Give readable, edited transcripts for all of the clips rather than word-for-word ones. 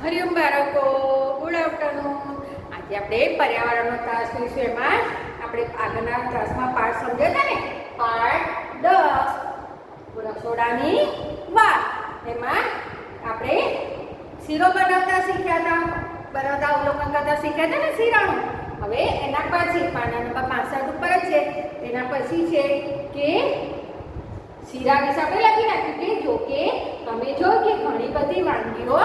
હરિઓમ બાળકો, good afternoon. આજે આપણે પર્યાવરણનો ત્રાસ લઈશું. એમાં આપણે આગળના ત્રાસમાં પાઠ સમજ્યા હતા ને, પાઠ 10 રસોડાની વાત. એમાં આપણે શીરો બનાવતા શીખ્યા હતા, અવલોકન કરતા શીખ્યા હતા ને શીરાનું. હવે એના પછી પાના નંબર 65 ઉપર જ છે. એના પછી છે કે શીરા વિશે આપણે લખી નાખ્યું કે જો કે તમે જો કે ઘણી બધી વાનગીઓ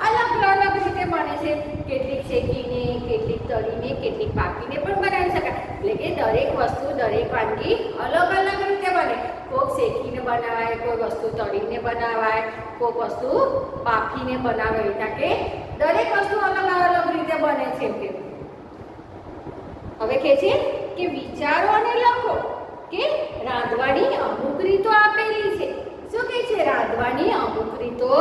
અલગ અલગ રીતે બને છે. કેટલીક શેકીને, કેટલીક તળીને, કેટલીક પાકીને પણ બનાવી શકાય. એટલે કે દરેક વસ્તુ, દરેક વાનગી અલગ અલગ રીતે બને. કોઈક શેકીને બનાવાય, કોઈ વસ્તુ તળીને બનાવાય, કોઈક વસ્તુ પાકીને બનાવે. એટલે કે દરેક વસ્તુ અલગ અલગ રીતે બને છે. કે હવે કહે છે કે વિચારો અને લખો કે રાંધવાની અમુક રીતો આપેલી છે. શું કહે છે? રાંધવાની અમુક રીતો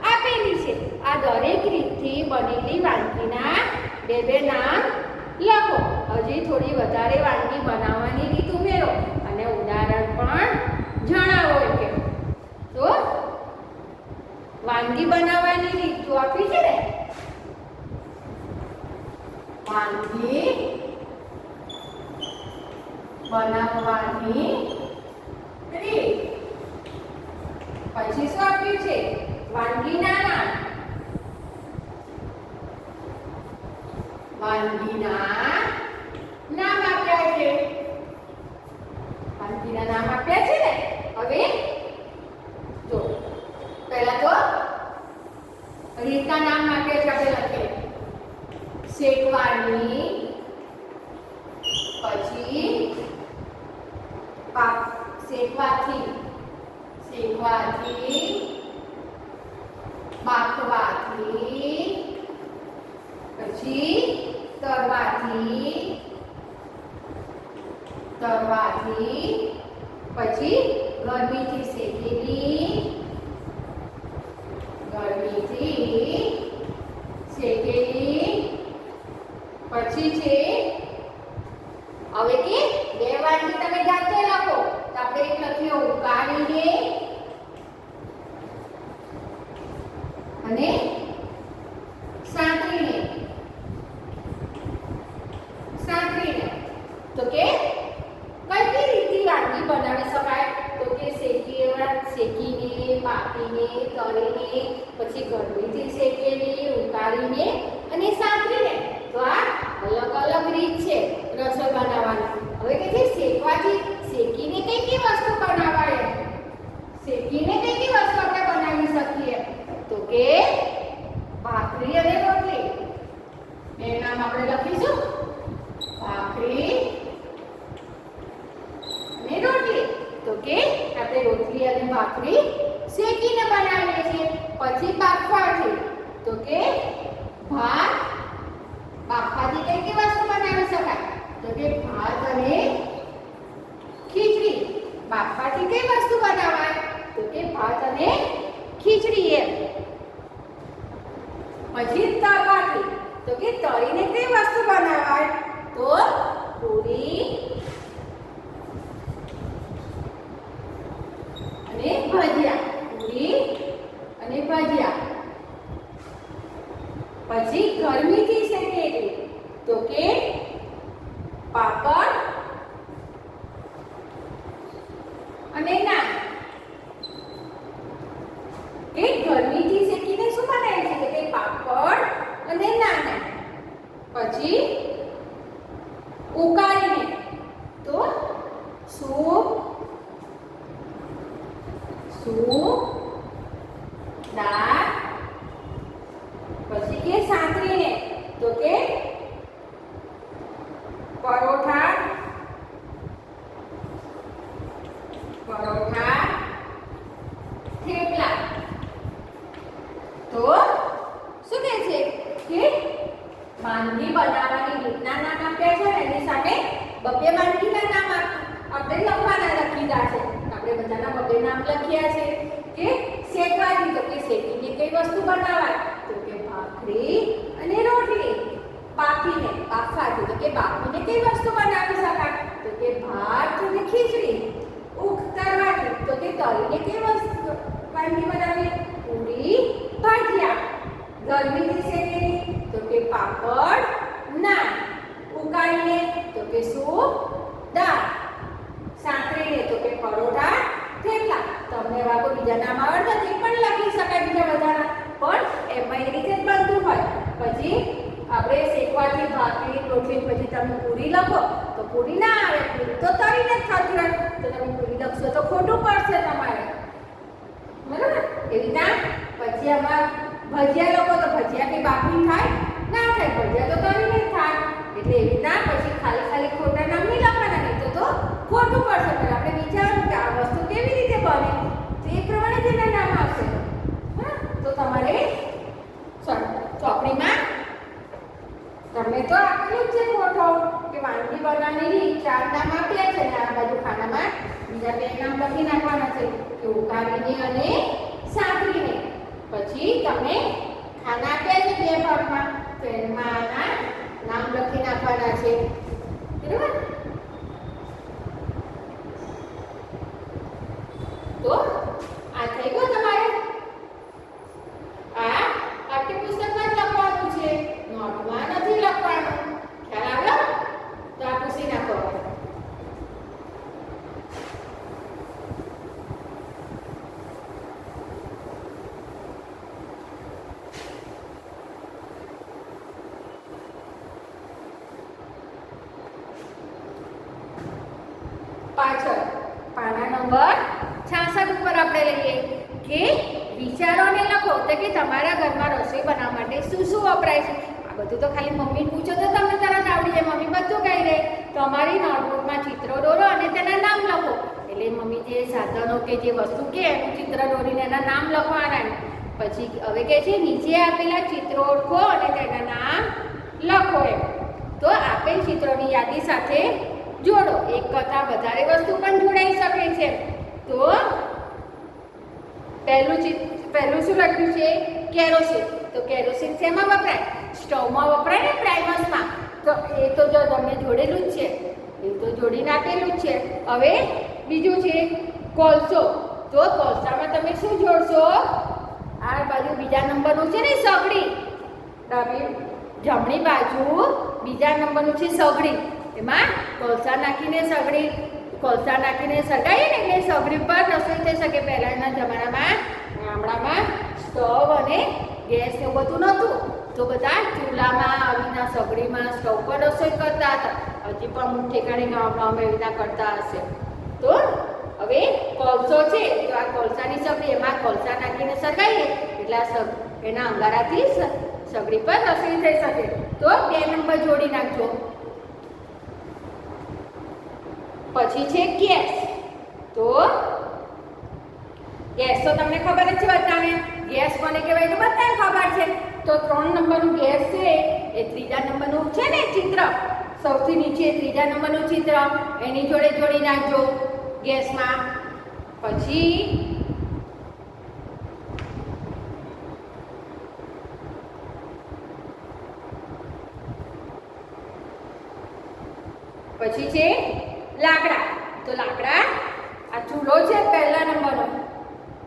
આપેલી છે. આ દરેક રીતથી બનેલી વાનગીના બે નામ લખો. હજી થોડી વધારે વાનગી બનાવવાની રીત ઉમેરો અને ઉદાહરણ પણ જણાવો. કે તો વાનગી બનાવવાની રીત જો આપી છે ને, વાનગી બનાવવાની રીત. પછી શું આપ્યું છે? વાનગીના નામ. વાનગીના નામ આપ્યા છે. વાનગીના નામ આપ્યા છે ને. હવે જો પહેલા તો રીતના નામ આપ્યા છે. આપણે લખીએ શેકવાની, પછી શેકવાથી, બાફવાથી, પછી તળવાથી, પછી ગરમીથી શેકેલી, પછી છે હવે કે બે વાનગી તમે જાતે લખો. તો આપણે એક લખ્યું ઉકાળીને અને સાંતળીને. તો કે કઈ રીતની વાનગી બનાવી શકાય? તો કે શેકીને, પાકીને, તળીને, પછી ગરમીથી શેકેલી, ઉકાળીને અને સાંતળીને. તો આ અલગ અલગ રીત છે રસોઈ બનાવવાની. હવે કે છે શેકીને કઈ વસ્તુ બનાવાય? શેકીને કઈ વસ્તુ આપણે બનાવી શકીએ? તો કે ભાખરી અને રોટલી. બે નામ આપણે લખીશું, ભાખરી અને રોટલી. તો કે આપણે રોટલી અને ભાખરી શેકીને બનાવીએ છીએ. પછી બાફવાથી. તો કે ભાત બાફવાથી કઈ વસ્તુ બનાવી શકાય? તો કે ભાત અને ખીચડી. બાફવાથી કઈ વસ્તુ બનાવાય? તો કે ભાત અને ખીચડી. એમ. પછી તળવાથી. તો કે તળીને કઈ વસ્તુ બનાવાય? તો પૂરી અને ભજીયા. પૂરી અને ભજીયા. પછી ગરમીથી શેકેલી. તો કે પાપડ અને નાન. કે ગરમીથી શેકીને શું બનાવે છે? તો કે પાપડ અને નાન. પછી ઉકાળીને. તો સૂપ, દાળ. પછી કે સાંતળીને. તો કે પરોઠા, થેપલા. તો શું કહે છે કે વાનગી બનાવવાની રીતના નામ આપ્યા છે. એની સામે બબ્બે વાનગીના નામ આપણે લખી દીધા છે. આપણે બધાના બબ્બે નામ લખ્યા છે. કે શેકવાથી. તો કે શેકીને કઈ વસ્તુ બનાવાય? તો કે ભાખરી અને રોટલી. બાફવાથી. તો કે બાફીને કઈ વસ્તુ બનાવી શકાય? તો કે ભાત અને ખીચડી. તળવાથી. તો કે તળીને કઈ વસ્તુ વાનગી બનાવીએ? પૂરી, ભજીયા. ગરમીથી શેકેલી તો કે પાપડ નાન, ઉકાળીને તો કે શું દાળ, સાંતળીને તો કે પરોઠા થેપલા. તમને એવા કોઈ બીજા નામ આવડતા તે પણ લખી શકાય બીજા બધાના, પણ એમાં એ રીતે જ બનતું હોય. પછી આપણે શેકવાથી ભાખરી રોટલી પછી તમે પૂરી લખો તો પૂરી ના આવે, પૂરી તો તળીને જ થતી હોય, તો તમે પૂરી લખશો તો ખોટું પડશે તમારે, બરાબર. એવી રીતના પછી આમાં ભજીયા લખો તો ભજીયા કે બાફી થાય ના થાય, ભજીયા તો તળીને જ થાય. એટલે એવી રીતના પછી ખાલી ખોટા નામ નહીં લખવાના, નહીં તો ખોટું પડશે. પણ આપણે વિચારવું કે આ વસ્તુ કેવી રીતે બને તે પ્રમાણે તેના નામ આવશે. હા, તો તમારે ચોપડીમાં તમને તો આપેલું જ છે ફોટો કે વાનગી બનાવવાની 4 નામ આપ્યા છે ને આ બાજુ ખાનામાં બીજા 2 નામ લખી નાખવાના છે કે ઉકાળીને અને સાંતળીને. પછી તમને ખાના આપ્યા છે 2 ભાગમાં તો એમાં આના નામ લખી નાખવાના છે, બરાબર. તો આ થઈ ગયું તમારે. આ પાઠ્યપુસ્તકમાં જ લખવાનું છે, નોટમાં નથી લખવાનું. ખ્યાલ આવ્યો? તો આ પૂછી નાખો. પાછળ પાના નંબર 66 ઉપર આપણે લઈએ કે વિચારોને લખો તો કે તમારા ઘરમાં રસોઈ બનાવવા માટે શું શું વપરાય છે. આ બધું તો ખાલી મમ્મીને પૂછો તો તમને તરત આવડી જાય, મમ્મી બધું કહી દે. તમારી નોટબુકમાં ચિત્રો દોરો અને તેના નામ લખો. એટલે મમ્મી જે સાધનો કે જે વસ્તુ કે એનું ચિત્ર દોરીને એના નામ લખવાના. પછી હવે કે છે નીચે આપેલા ચિત્રો ઓળખો અને તેના નામ લખો એમ. તો આપેલ ચિત્રોની યાદી સાથે જોડો. એક કરતાં વધારે વસ્તુ પણ જોડાઈ શકે છે. તો પહેલું શું લખ્યું છે? કેરોસીન. તો કેરોસીન શેમાં વપરાય? સ્ટવમાં વપરાય ને, પ્રાઇમસમાં. તો એ તો જો તમને જોડેલું જ છે, એ તો જોડીને આપેલું જ છે. હવે બીજું છે કોલસો. તો કોલસામાં તમે શું જોડશો? આ બાજુ બીજા નંબરનું છે ને સગડી, જમણી બાજુ બીજા નંબરનું છે સગડી. એમાં કોલસા નાખીને સળગાવીએ ને એટલે સગડી પર રસોઈ થઈ શકે. પહેલાંના જમાનામાં ગામડામાં સ્ટવ અને ગેસ એવું બધું નહોતું, તો બધા ચૂલામાં આવીના સગડીમાં સ્ટવ પર રસોઈ કરતા હતા. હજી પણ અમુક ઠેકાણે ગામડાઓમાં એવી રીતના કરતા હશે. તો હવે કોલસો છે તો આ કોલસાની સગડી, એમાં કોલસા નાખીને સળગાવીએ એટલે એના અંગારાથી સગડી પર રસોઈ થઈ શકે. તો 2 નંબર જોડી નાખજો. પછી છે ગેસ. તો ગેસ તો તમને ખબર જ છે બધાને, ગેસ કોને કહેવાય તો બધાને ખબર છે. તો 3 નંબરનું ગેસ છે એ 3જા નંબરનું છે ને ચિત્ર, સૌથી નીચે 3જા નંબરનું ચિત્ર એની જોડે જોડી નાખજો ગેસમાં. પછી છે લાકડા. તો લાકડા, આ ચૂલો છે પહેલા નંબરનો.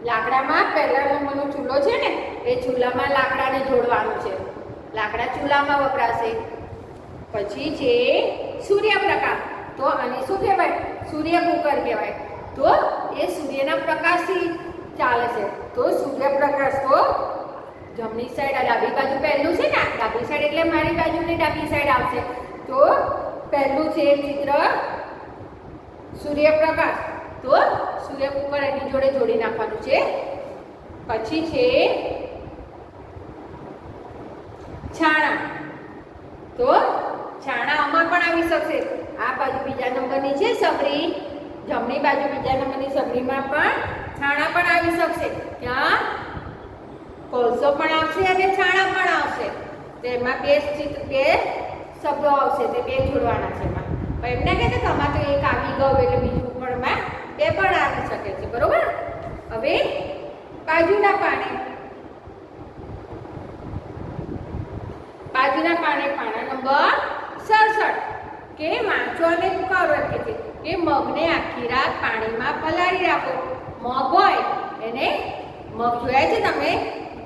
લાકડામાં પહેલા નંબરનો ચૂલો છે ને એ ચૂલામાં લાકડાને જોડવાનું છે. લાકડા ચૂલામાં વપરાશે. પછી છે સૂર્યપ્રકાશ. તો આને શું કહેવાય? સૂર્ય કુકર કહેવાય. તો એ સૂર્યના પ્રકાશથી ચાલે છે. તો સૂર્યપ્રકાશ તો જમણી સાઈડ, ડાબી બાજુ પહેલું છે ને, ડાબી સાઈડ એટલે મારી બાજુની ડાબી સાઈડ આવશે. તો પહેલું છે ચિત્ર સૂર્યપ્રકાશ. તો સૂર્ય કુકર એની જોડે જોડી નાખવાનું છે. પછી છે છાણા. તો છાણા આમાં પણ આવી શકશે. આ બાજુ બીજા નંબરની છે સગડી, જમણી બાજુ બીજા નંબરની સગડીમાં પણ છાણા પણ આવી શકશે. ત્યાં કોલસો પણ આવશે અને છાણા પણ આવશે. તો એમાં 2 શબ્દો આવશે, તે 2 જોડવાના છે. એમાં પણ એમને કહેતા કે આમાં તો એક આવી ગયું એટલે બીજું પણ એમાં 2 પણ આવી શકે છે, બરોબર. હવે બાજુના પાને પાના નંબર 67 કે વાંચો અને કરો એમ કે છે કે મગને આખી રાત પાણીમાં પલાળી રાખો. મગ હોય એને, મગ જોયા છે તમે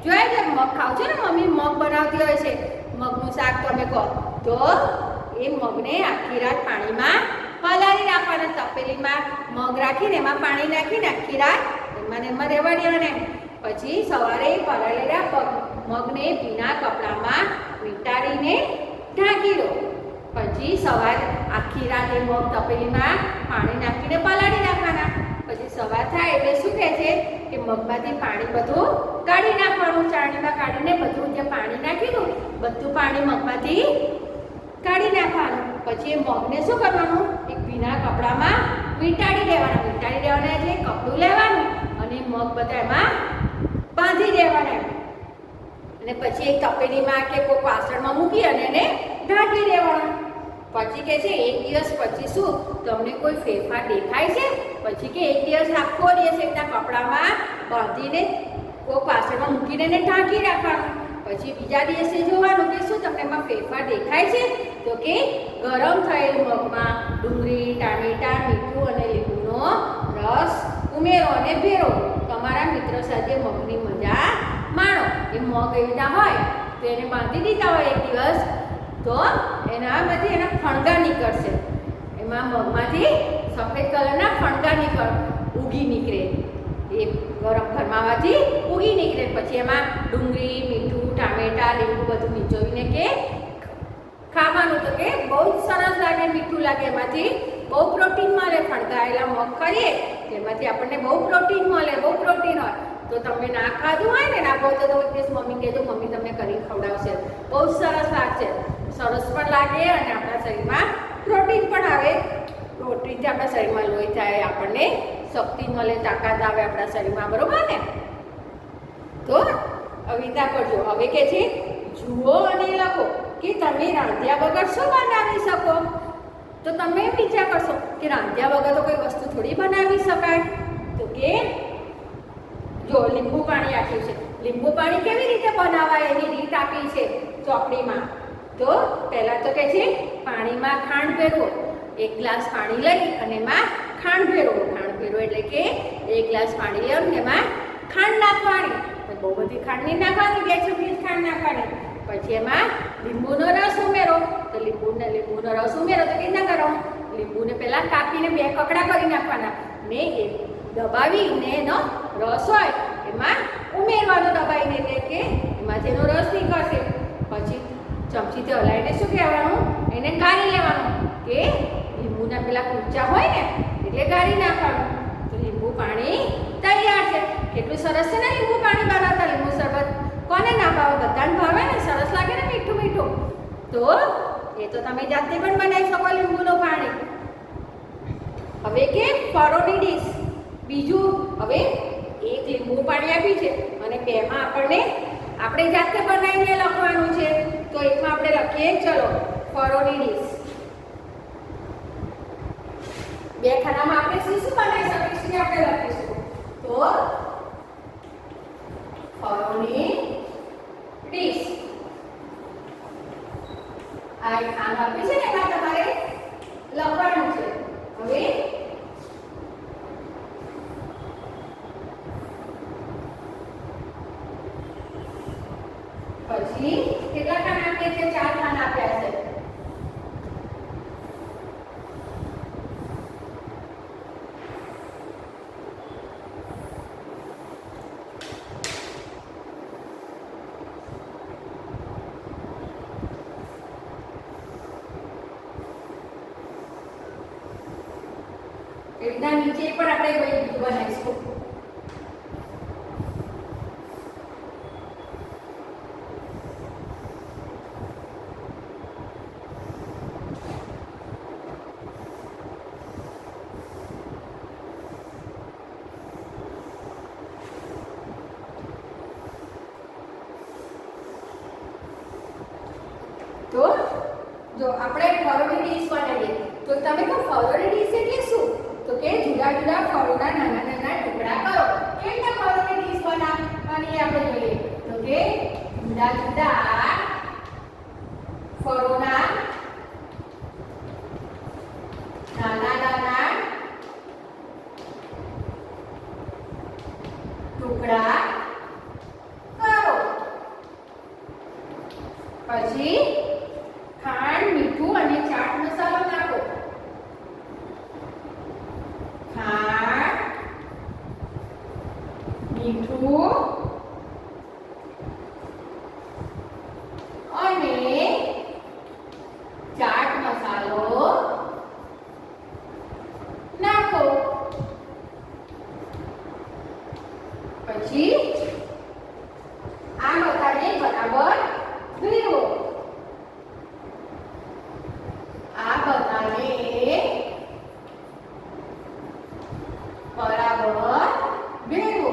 જોયા છે મગ ખાવ છો ને, મમ્મી મગ બનાવતી હોય છે, મગનું શાક તમે કહો તો એ મગને આખી રાત પાણીમાં પલાળી રાખવાના. તપેલીમાં મગ રાખીને એમાં પાણી નાખીને આખી રાત એમાં રહેવા દેવાના. પછી સવારે પલાળેલા મગને ભીના કપડામાં વીંટાળીને ઢાંકી દો. પછી સવારે આખી રાત એ મગ તપેલીમાં પાણી નાખીને પલાળી રાખવાના. પછી સવાર થાય એટલે શું કહે છે કે મગમાંથી પાણી બધું કાઢી નાખવાનું. ચાળણીમાં કાઢીને બધું જે પાણી નાખ્યું બધું પાણી મગમાંથી કાઢી નાખવાનું. પછી એ મગને શું કરવાનું, એક ભીના કપડામાં વીંટાળી દેવાના. વીંટાળી દેવાના એટલે કપડું લેવાનું અને મગ બધા એમાં બાંધી દેવાના. અને પછી એક તપેલીમાં કે કોઈ વાસણમાં મૂકી અને એને ઢાંકી દેવાના. પછી કે છે એક દિવસ પછી શું તમને કોઈ ફેરફાર દેખાય છે? પછી કે એક દિવસ આખો દિવસ એના કપડામાં બાંધીને કોઈ વાસણમાં મૂકીને એને ઢાંકી રાખવાનું. પછી બીજા દિવસે જોવાનું કે શું તમને એમાં ફેરફાર દેખાય છે? તો કે ગરમ થયેલ મગમાં ડુંગળી, ટામેટા, મીઠું અને લીંબુનો રસ ઉમેરો અને ભેરો. તમારા મિત્રો સાથે મગની મજા માણો. એ મગ એવી રીતના હોય તો એને બાંધી દીધા હોય એક દિવસ તો એનામાંથી એના ફણગા નીકળશે. એમાં મગમાંથી સફેદ કલરના ફણગા ઉગી નીકળે. એ ગરમ ઘરમાંથી ઉગી નીકળે. પછી એમાં ડુંગળી, મીઠું, ટામેટા, લીંબુ બધું નીચોવીને કે ખાવાનું. તો કે બહુ જ સરસ લાગે, મીઠું લાગે. એમાંથી બહુ પ્રોટીન મળે. ફણગાયેલા મગ ખાઈએ તેમાંથી આપણને બહુ પ્રોટીન મળે, બહુ પ્રોટીન હોય. તો તમે ના ખાધું હોય ને ના ભાવતો તો એક દિવસ મમ્મી કહેજો, મમ્મી તમને કરીને ખવડાવશે. બહુ સરસ લાગશે, સરસ પણ લાગે અને આપણા શરીરમાં પ્રોટીન પણ આવે. પ્રોટીનથી આપણા શરીરમાં લોહી થાય, આપણને શક્તિ મળે, તાકાત આવે આપણા શરીરમાં, બરોબર ને? તો અવિતા કરજો. હવે કે છે જુઓ અને લખો કે તમે રાંધ્યા વગર શું બનાવી શકો? તો તમે વિચાર કરશો કે રાંધ્યા વગર તો કોઈ વસ્તુ થોડી બનાવી શકાય. તો કે જો લીંબુ પાણી આપ્યું છે, લીંબુ પાણી કેવી રીતે બનાવાય એની રીત આપી છે ચોપડીમાં. તો પહેલાં તો કહે છે પાણીમાં ખાંડ ભેળવો. એક ગ્લાસ પાણી લઈ અને એમાં ખાંડ ભેળવો. ખાંડ ભેળવો એટલે કે એક ગ્લાસ પાણી લેવું એમાં ખાંડ નાખવાની. બહુ બધી ખાંડ નહીં નાખવાની, 2 ચમચી ખાંડ નાખવાની. પછી એમાં લીંબુનો રસ ઉમેરો. તો લીંબુનો રસ ઉમેરો તો કેવી રીતના કરો? લીંબુને પહેલાં કાપીને 2 કકડા કરી નાખવાના ને એ દબાવીને એનો રસ હોય એમાં ઉમેરવાનો. દબાવીને એટલે કે એમાંથી એનો રસ નીકળશે. પછી ચમચીથી હલાવીને શું કહેવાનું, એને ગાળી લેવાનું. કે લીંબુના પેલા કૂચા હોય ને એટલે ગાળી નાખવાનું. તો લીંબુ પાણી તૈયાર છે. કેટલું સરસ છે ને લીંબુ પાણી બનાવતા. લીંબુ શરબત કોને ના ભાવે? બધાને ભાવે ને, સરસ લાગે ને, મીઠું મીઠું. તો એ તો તમે જાતે પણ બનાવી શકો લીંબુનું પાણી. હવે કે ફળોની ડીશ. બીજું હવે એક લીંબુ પાણી આપ્યું છે અને 2માં આપણે જાતે બનાવીને લખવાનું છે. તો એકમાં આપણે લખીએ ચલો ફળોની ડીશ. 2 ખાનામાં આપણે શું બનાવી શકીશું આપણે લખીશું. તો ફળોની ડીશ. આ એક ખાનું આપ્યું છે ને એમાં તમારે લખવાનું છે. હવે પછી કેટલા ખાના આપ્યા છે? 4 ખાના આપ્યા છે. એના નીચે પણ આપણે કોઈ બનાવીશું. તો જો આપણે ફળોની ડીશ બનાવીએ તો તમે કહો ફળોની ડીશ એટલે શું? તો કે જુદા જુદા ફળોના નાના નાના ટુકડા કરો. કેવી રીતે ફળોની ડીશ બનાવવાની આપણે જોઈએ? તો કે જુદા જુદા ફળોના નાના નાના ટુકડા કરો. મીઠું અને ચાટ મસાલો નાખો. પછી આ બધાને બરાબર ભેળવો. આ બધાને બરાબર ભેળવો.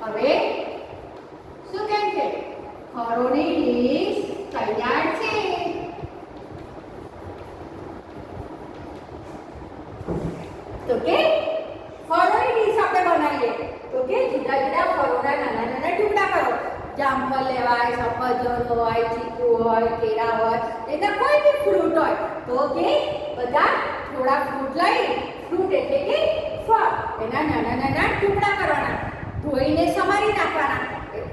હવે શું કહે છે? ફળોની ડીશ તૈયાર છે. તો કે ફળોની ડીશ આપણે બનાવીએ તો કે જુદા જુદા ફળોના નાના નાના ટુકડા કરો. જામફળ લેવાય, સફરજન હોય, ચીકુ હોય, કેળા હોય, એના કોઈ બી ફ્રૂટ હોય તો કે બધા થોડા ફ્રૂટ લઈ, ફ્રૂટ એટલે કે ફળ, એના નાના નાના ટુકડા કરવાના. ધોઈને સમારી નાખવાના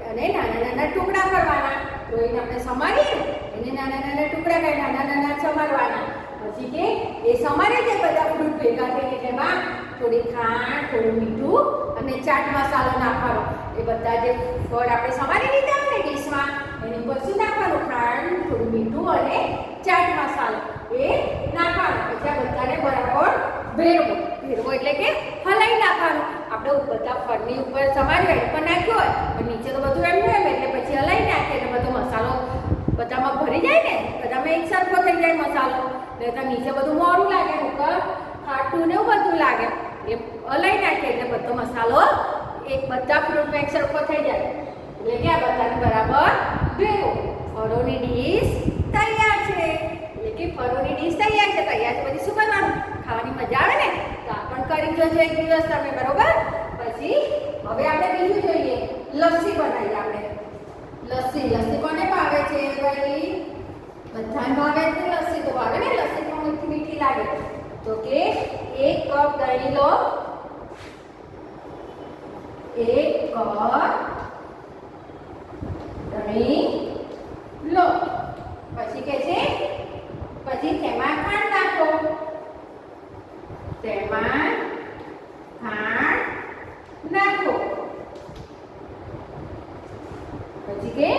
અને નાના નાના ટુકડા કરવાના. ધોઈને આપણે સમારીએ એને નાના નાના ટુકડા કરી નાના નાના સમારવાના. પછી કે એ સમારે તે બધા ફ્રૂટ ભેગા થઈને તેમાં થોડી ખાંડ, થોડું મીઠું અને ચાટ મસાલો નાખવાનો. એ બધા જે ફળ આપણે સમારી લીધા હોય ને ડીશમાં એની ઉપર શું નાખવાનું? ખાંડ, થોડું મીઠું અને ચાટ મસાલો એ નાખવાનો. પછી આ બધાને બરાબર ભેળવો. ભેળવો એટલે કે હલાઈ નાખવાનું. આપણે બધા ફળની ઉપર સમારી હોય પણ નાખ્યો હોય પણ નીચે તો બધું એમ એટલે પછી હલાઈ નાખીએ એટલે બધો મસાલો બધામાં ભરી જાય ને, બધામાં એક સરખો થઈ જાય મસાલો. એટલે નીચે બધું મોરું લાગે, ઉપર ખાટું ને એવું બધું લાગે. એટલે હલાઈ નાખીએ એટલે બધો મસાલો એક બધા ફ્રૂટમાં એક સરખો થઈ જાય. એટલે કે આ બધાને બરાબર ભેળવો. ફળોની ડીશ તૈયાર છે. એટલે કે ફળોની ડીશ તૈયાર છે. તૈયાર છે પછી શું કરવાનું? ખાવાની મજા આવે ને તો આ પણ કરી જોજો એક દિવસ તમે, બરોબર? પછી હવે આપણે બીજું જોઈએ, લસ્સી બનાવીએ આપણે. લસ્સી કોને ભાવે છે ભાઈ? બધાને ભાવે છે લસ્સી. તો ભાવે ને, લસ્સી પણ મીઠી મીઠી લાગે. તો કે 1 કપ દહીં લો. 1 કપ દહીં લો. પછી કે છે પછી તેમાં ખાંડ નાખો. તેમાં ખાંડ નાખો. પછી કે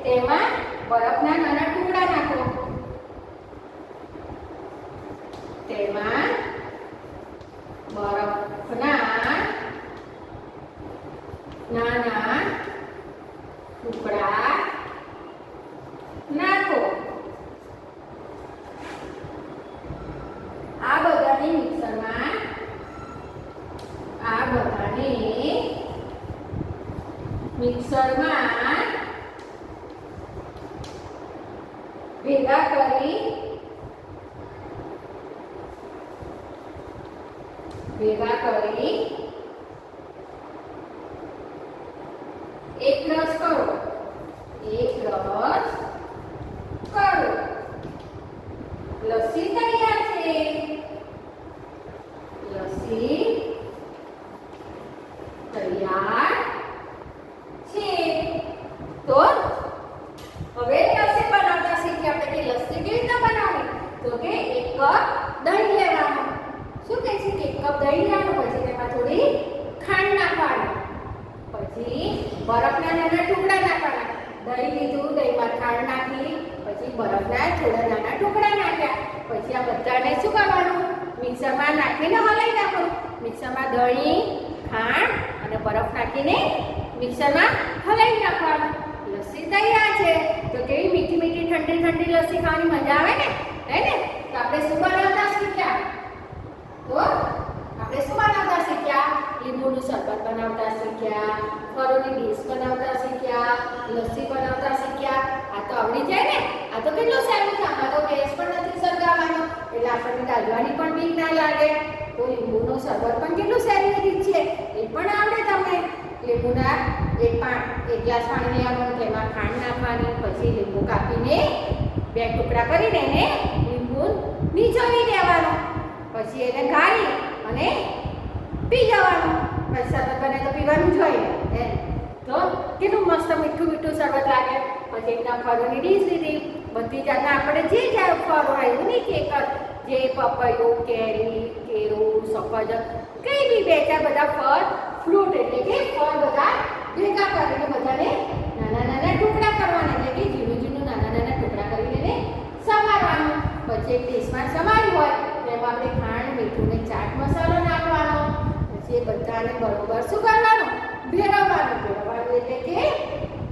તેમાં બરફના નાના ટુકડા નાખો. તેમાં બરફના નાના ટુકડા નાખો. આ બધાને મિક્સરમાં ભેગા કરી એક રસ કરો. લસ્સી તૈયાર છે. લસ્સી તૈયાર છે. તો હવે લસ્સી બનાવતા શીખીએ આપણે કે લસ્સી કેવી રીતે બનાવવી. તો કે 1 કપ દહીં લેવાનું. શું કહે છે કે 1 કપ દહીં લેવાનું. પછી તેમાં થોડી ખાંડ નાખવાની. પછી બરફના નાના ટુકડા નાખવાના. દહીં લીધું, દહીંમાં ખાંડ નાખી, પછી બરફના થોડા નાના ટુકડા નાખ્યા. પછી આ બધાને શું કરવાનું? મિક્સરમાં નાખીને હલાવી નાખવાનું. મિક્સરમાં દહીં, ખાંડ અને બરફ નાખીને મિક્સરમાં હલાવી નાખવાનું. લસ્સી તૈયાર છે. તો કેવી મીઠી મીઠી ઠંડી ઠંડી લસ્સી ખાવાની મજા આવે ને, હે ને? તો આપણે શું બનાવતા શીખ્યા? લીંબુનું શરબત બનાવતા શીખ્યા, ફળોની ડીશ બનાવતા શીખ્યા, લસ્સી બનાવતા શીખ્યા. આ તો આવડી જાય ને. આ તો કેટલું સહેલું છે. આમાં તો ગેસ પણ નથી સળગાવવાનો એટલે આપણને દાળવાની પણ બીક ના લાગે. તો લીંબુનું શરબત પણ કેટલું સહેલી રીત છે, એ પણ આવડે તમને. લીંબુના એક ગ્લાસ પાણી લેવાનું, તેમાં ખાંડ નાખવાની, પછી લીંબુ કાપીને 2 ટુકડા કરીને એને લીંબુ નીચોવી દેવાનું. પછી એને ગાળી અને પી જવાનું. પછી શરબત બને તો પીવાનું જોઈએ. તો કેટલું મસ્ત મીઠું મીઠું શરબત લાગે. પછી એકદમ ફળોની ડીશ લીધી. બધી જાતના આપણે જે ફળ હોય એવું નહીં કે એક જ જે પપૈયું, કેરી, કેળું, સફરજન કંઈ બી બે ચાર બધા ફળ, ફ્રૂટ એટલે કે ફળ બધા ભેગા કરીને બધાને નાના નાના ટુકડા કરવાના, એટલે કે ઝીણું ઝીણું નાના નાના ટુકડા કરીને સમારવાનું. પછી એક ડીશમાં સમાર્યું હોય તો એમાં આપણે ખાંડ, મીઠું ને ચાટ મસાલો નાખવાનો. પછી એ બધાને બરોબર શું કરવાનું? ભેરવવાનું એટલે કે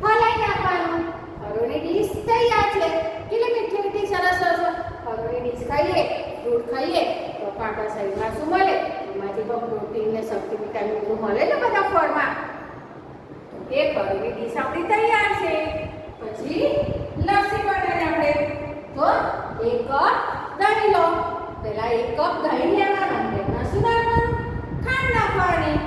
હલાઈ નાખવાનું. ફરોની ડીશ તૈયાર છે. કેટલી મીઠી મીઠી સરસ સરસ ફરોની ડીશ ખાઈએ, ફ્રૂટ ખાઈએ તો આપણા શરીરમાં શું મળે? એમાંથી પણ પ્રોટીન ને શક્તિ, વિટામિન બધું મળે ને બધા ફળમાં. તો એ ફરોની ડીશ આપણી તૈયાર છે. પછી લસ્સી બનાવીએ આપણે. તો 1 કપ દહીં લો. પહેલા 1 કપ દહીં લેવાનું, એમાં શું નાખવાનું? ખાંડ નાખવાની.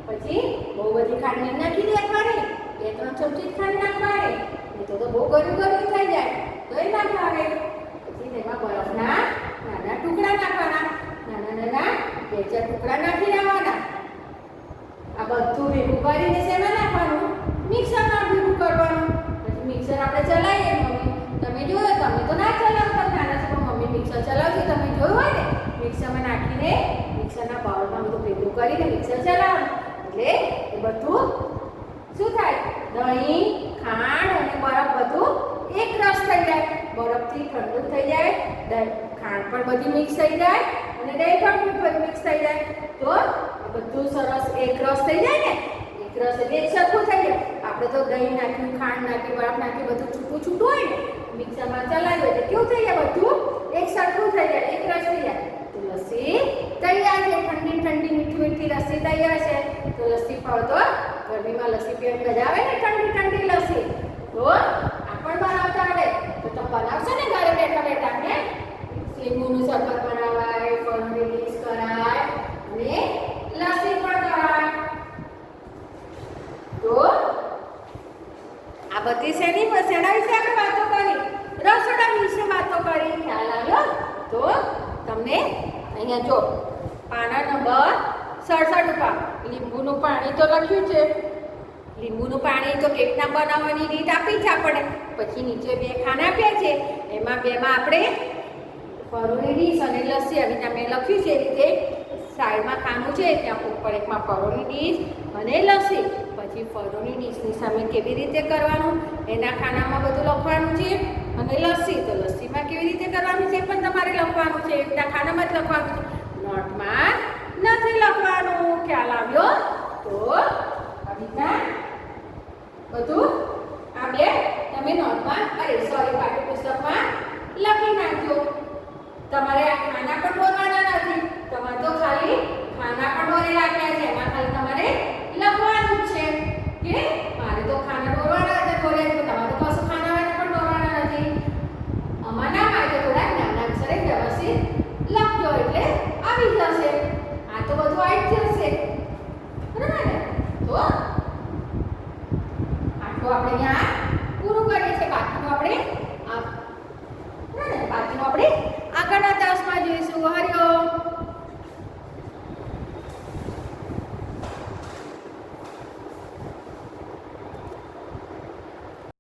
પછી બહુ બધી ખાંડ નાખી દેવાની, 2-3 ચમચી ખાંડ નાખવાની. નહીં તો બહુ ગળ્યું ગળ્યું થઈ જાય તો એ નાખવાની. પછી તેમાં બરફના નાના ટુકડા નાખવાના, નાના નાના 2-4 ટુકડા નાખી દેવાના. આ બધું ભેગું કરીને શેમાં નાખવાનું? મિક્સરમાં ભેગું કરવાનું. પછી મિક્સર આપણે ચલાવીએ. મમ્મી તમે જોયો, તમે તો ના ચલાવતા નાના છો, પણ મમ્મી મિક્સર ચલાવશે, તમે જોયું હોય ને. મિક્સરમાં નાખીને મિક્સરના બાઉલમાં બધું ભેગું કરીને મિક્સર ચલાવવાનું. એટલે એ બધું શું થાય? દહીં, ખાંડ અને બરફ બધું એક રસ થઈ જાય. બરફથી ઠંડુ થઈ જાય, ખાંડ પણ બધી મિક્સ થઈ જાય અને દહીં પણ મિક્સ થઈ જાય. તો બધું સરસ એક રસ થઈ જાય ને. એક રસ એટલે એક સરખું થઈ જાય. આપણે તો દહીં નાખ્યું, ખાંડ નાખી, બરફ નાખી, બધું છૂટું છૂટું હોય ને. મિક્સરમાં ચલાવ્યું એટલે કેવું થઈ જાય? બધું એક સરખું થઈ જાય, એક રસ થઈ જાય. તો લસ્સી તૈયાર છે. ઠંડી ઠંડી મીઠી મીઠી લસ્સી તૈયાર છે. તો લસ્સી પાવ તો ગરમીમાં લસ્સી પીવાની મજા આવે ને, ઠંડી ઠંડી લસ્સી. તો આ પણ બનાવતા આવડે તો તમે બનાવશો ને ઘરે બેઠા બેઠા. ને લીંબુનું શરબત બનાવાય, ફળની ડીશ કરાય અને લસ્સી પણ કરાય. તો આ બધી શેની શેના વિશે આપણે વાતો કરી? રસોડા વિશે વાતો કરી. ખ્યાલ આવ્યો? તો તમને અહીંયા જો પાના નંબર 67 ઉપર લીંબુનું પાણી તો લખ્યું છે. લીંબુનું પાણી તો કેવી રીતના બનાવવાની રીત આપી છે આપણે. પછી નીચે 2 ખાના આપ્યા છે. એમાં 2માં આપણે ફરોની ડીશ અને લસ્સી આવી રીતના મેં લખ્યું છે. એ રીતે સાઈડમાં ખાનું છે, ત્યાં ઉપર એકમાં ફરોની ડીશ અને લસ્સી. પછી ફરોની ડીશની સામે કેવી રીતે કરવાનું એના ખાનામાં બધું લખવાનું છે. અને લસ્સી તો લસ્સીમાં કેવી રીતે કરવાનું છે પણ તમારે લખવાનું છે. એકના ખાનામાં જ લખવાનું છે, નોટમાં નથી લખવાનું. ખ્યાલ આવ્યો? તો આ રીતના બધું આ 2 તમે નોટમાં પાઠ્યપુસ્તકમાં લખી નાખજો. તમારે આ ખાના પણ દોરવાના નથી. તમારે તો ખાલી ખાના પણ દોરી રાખ્યા છે. એમાં ખાલી તમારે લખવાનું જ છે કે મારે તો ખાના દોરવાના હતા, દોર્યા છે. તમારે તો કશું ખાના પણ દોરવાના નથી. અમારા માટે થોડાક નાના અક્ષરે વ્યવસ્થિત લખજો એટલે આવી જશે. આ તો બધું આવી જશે, બરાબર ને? તો આટલું આપણે અહીંયા પૂરું કરીએ છીએ. બાકીનું આપણે